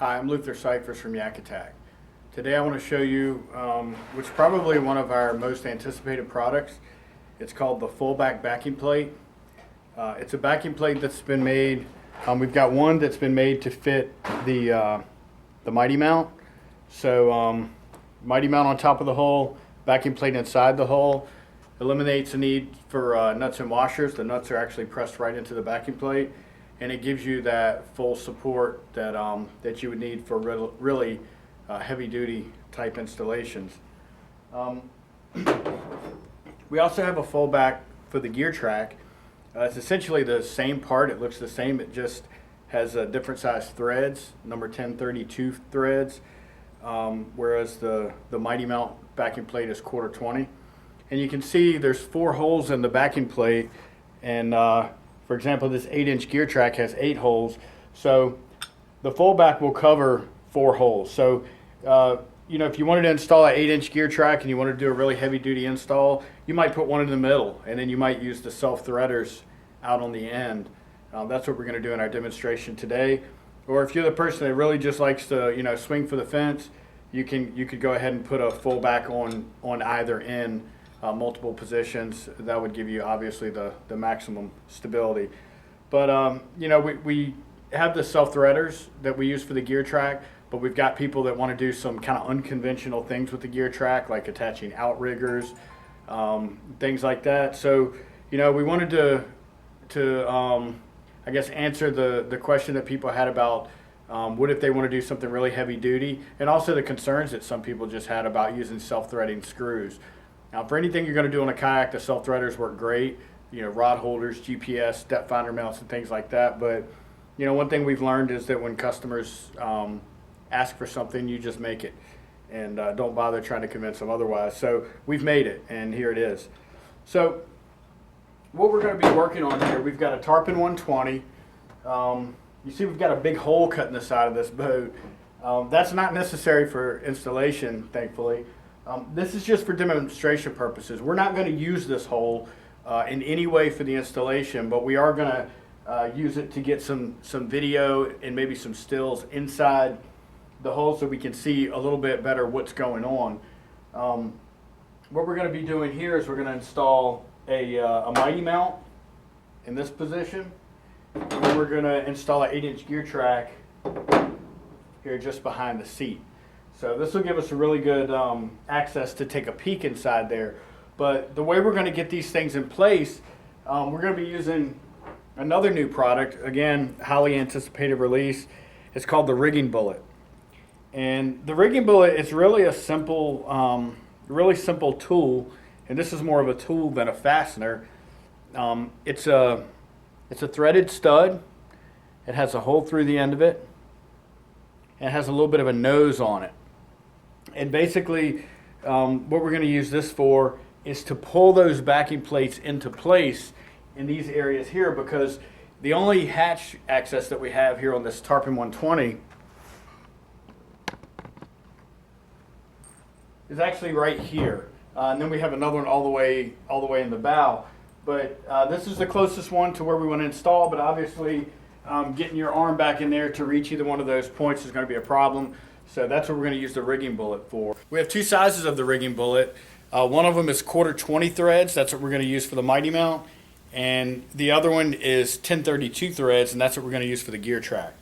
Hi, I'm Cifers from YakAttack. Today I want to show you which is probably one of our most anticipated products. It's called the FullBack backing plate. It's a backing plate that's been made. We've got one that's been made to fit the Mighty Mount. So Mighty Mount on top of the hull, backing plate inside the hull. Eliminates the need for nuts and washers. The nuts are actually pressed right into the backing plate, and it gives you that full support that that you would need for really heavy-duty type installations. We also have a FullBack for the GearTrac. It's essentially the same part. It looks the same. It just has different size threads, number 1032 threads, whereas the Mighty Mount backing plate is 1/4-20. And you can see there's 4 holes in the backing plate, and for example, this 8-inch GearTrac has 8 holes. So the FullBack will cover 4 holes. So you know, if you wanted to install an 8-inch GearTrac and you wanted to do a really heavy-duty install, you might put one in the middle, and then you might use the self-threaders out on the end. That's what we're going to do in our demonstration today. Or if you're the person that really just likes to, swing for the fence, you could go ahead and put a FullBack on either end. Multiple positions. That would give you obviously the maximum stability. But we have the self-threaders that we use for the GearTrac, but we've got people that want to do some kind of unconventional things with the GearTrac, like attaching outriggers, things like that. So we wanted to I guess answer the question that people had about what if they want to do something really heavy duty, and also the concerns that some people just had about using self-threading screws. Now, for anything you're going to do on a kayak, the self-threaders work great. Rod holders, GPS, depth finder mounts, and things like that. But one thing we've learned is that when customers ask for something, you just make it, and don't bother trying to convince them otherwise. So we've made it, and here it is. So what we're going to be working on here, we've got a Tarpon 120. You see we've got a big hole cut in the side of this boat. That's not necessary for installation, thankfully. This is just for demonstration purposes. We're not going to use this hole in any way for the installation, but we are going to use it to get some video and maybe some stills inside the hole so we can see a little bit better what's going on. What we're going to be doing here is we're going to install a Mighty Mount in this position, and then we're going to install an 8-inch GearTrac here just behind the seat. So this will give us a really good access to take a peek inside there. But the way we're going to get these things in place, we're going to be using another new product, again, highly anticipated release. It's called the rigging bullet. And the rigging bullet is really a simple, really simple tool, and this is more of a tool than a fastener. It's a threaded stud. It has a hole through the end of it. And it has a little bit of a nose on it. And basically, what we're going to use this for is to pull those backing plates into place in these areas here, because the only hatch access that we have here on this Tarpon 120 is actually right here. And then we have another one all the way in the bow. But this is the closest one to where we want to install, but obviously getting your arm back in there to reach either one of those points is going to be a problem. So that's what we're going to use the rigging bullet for. We have 2 sizes of the rigging bullet. One of them is 1/4-20 threads. That's what we're going to use for the Mighty Mount. And the other one is 1032 threads, and that's what we're going to use for the GearTrac.